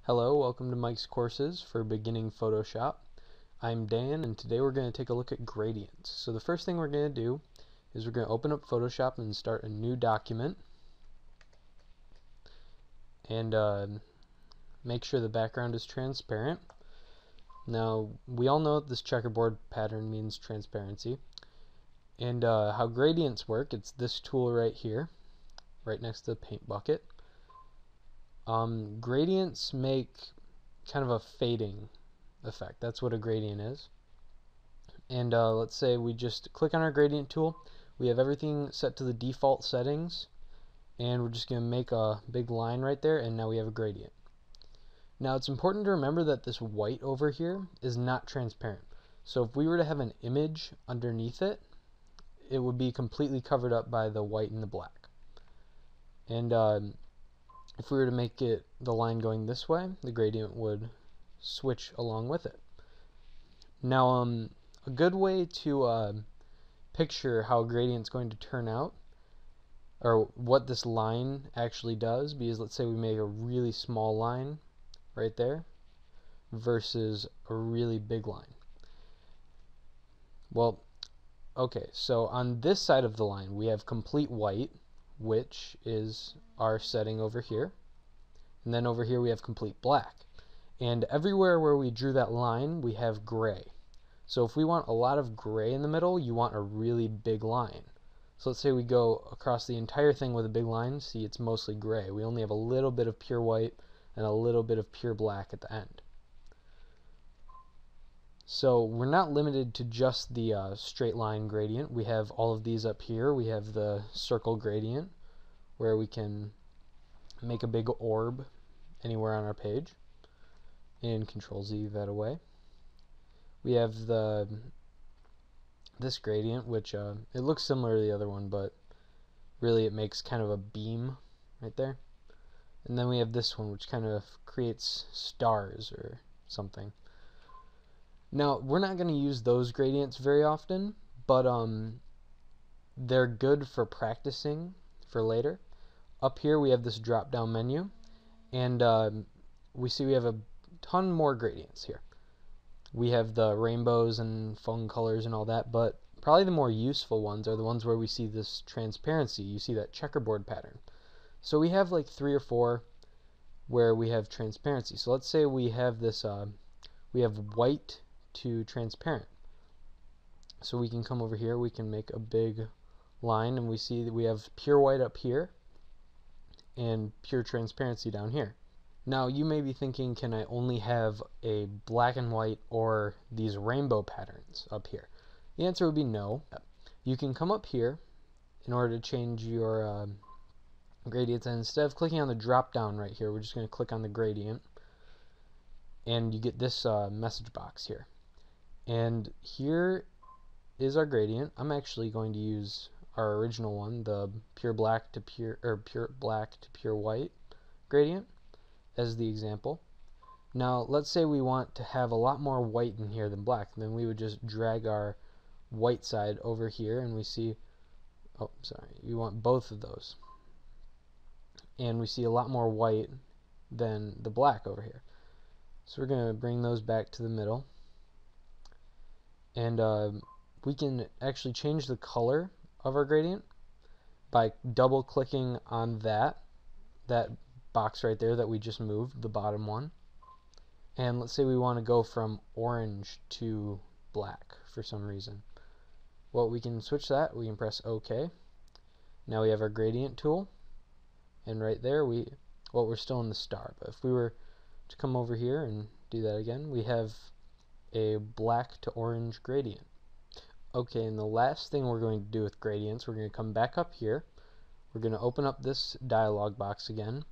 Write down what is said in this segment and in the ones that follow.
Hello, welcome to Mike's Courses for Beginning Photoshop. I'm Dan, and today we're going to take a look at gradients. So the first thing we're going to do is we're going to open up Photoshop and start a new document. And make sure the background is transparent. Now, we all know that this checkerboard pattern means transparency. And how gradients work, it's this tool right here, right next to the paint bucket. Gradients make kind of a fading effect. That's what a gradient is. And let's say we just click on our gradient tool. We have everything set to the default settings, and we're just going to make a big line right there, and now we have a gradient. Now it's important to remember that this white over here is not transparent. So if we were to have an image underneath it, it would be completely covered up by the white and the black. And if we were to make it the line going this way, the gradient would switch along with it. Now, a good way to picture how a gradient's going to turn out, or what this line actually does, because let's say we make a really small line right there versus a really big line. Well, okay, so on this side of the line we have complete white, which is our setting over here, and then over here we have complete black, and everywhere where we drew that line we have gray. So if we want a lot of gray in the middle, you want a really big line. So let's say we go across the entire thing with a big line. See, it's mostly gray. We only have a little bit of pure white and a little bit of pure black at the end. So we're not limited to just the straight line gradient. We have all of these up here. We have the circle gradient, where we can make a big orb anywhere on our page, and Control-Z that away. We have this gradient, which it looks similar to the other one, but really it makes kind of a beam right there. And then we have this one, which kind of creates stars or something. Now, we're not going to use those gradients very often, but they're good for practicing for later. Up here we have this drop-down menu, and we see we have a ton more gradients here. We have the rainbows and phone colors and all that, but probably the more useful ones are the ones where we see this transparency. You see that checkerboard pattern. So we have like 3 or 4 where we have transparency. So let's say we have this, we have white to transparent. So we can come over here, we can make a big line, and we see that we have pure white up here and pure transparency down here. Now you may be thinking, can I only have a black and white or these rainbow patterns up here? The answer would be no. You can come up here in order to change your gradients, and instead of clicking on the drop down right here, we're just going to click on the gradient, and you get this message box here. And here is our gradient. I'm actually going to use our original one, the pure black to pure white gradient, as the example. Now let's say we want to have a lot more white in here than black. Then we would just drag our white side over here, and we see, oh sorry, you want both of those, and we see a lot more white than the black over here. So we're going to bring those back to the middle, and we can actually change the color of our gradient by double clicking on that box right there that we just moved, the bottom one. And let's say we want to go from orange to black for some reason. Well, we can switch that. We can press OK. Now we have our gradient tool, and right there we're still in the star, but if we were to come over here and do that again, we have a black to orange gradient. Okay, and the last thing we're going to do with gradients, we're going to come back up here. We're going to open up this dialog box again,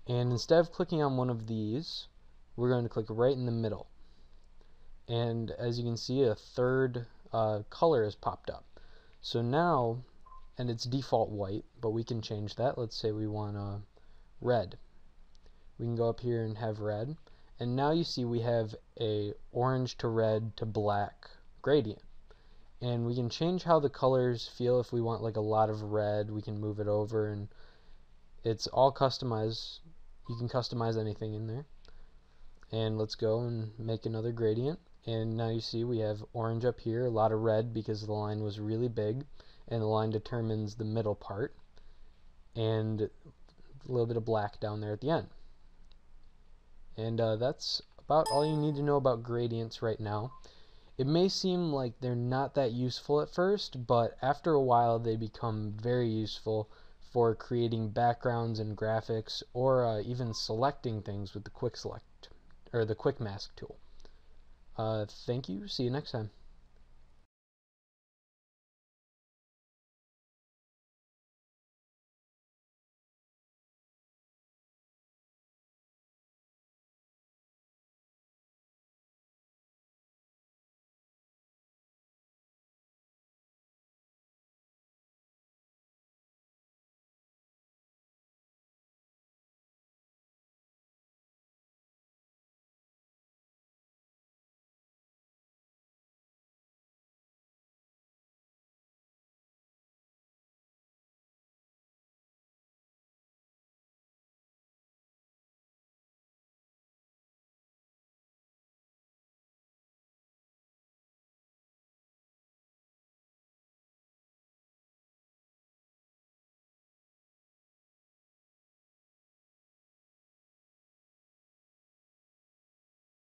and instead of clicking on one of these, we're going to click right in the middle. And as you can see, a third color has popped up. So now, and it's default white, but we can change that. Let's say we want red. We can go up here and have red. And now you see we have a orange to red to black gradient. And we can change how the colors feel. If we want like a lot of red, we can move it over, and it's all customized. You can customize anything in there. And let's go and make another gradient. And now you see we have orange up here, a lot of red because the line was really big, and the line determines the middle part, and a little bit of black down there at the end. And that's about all you need to know about gradients right now. It may seem like they're not that useful at first, but after a while they become very useful for creating backgrounds and graphics, or even selecting things with the quick select or the quick mask tool. Thank you. See you next time.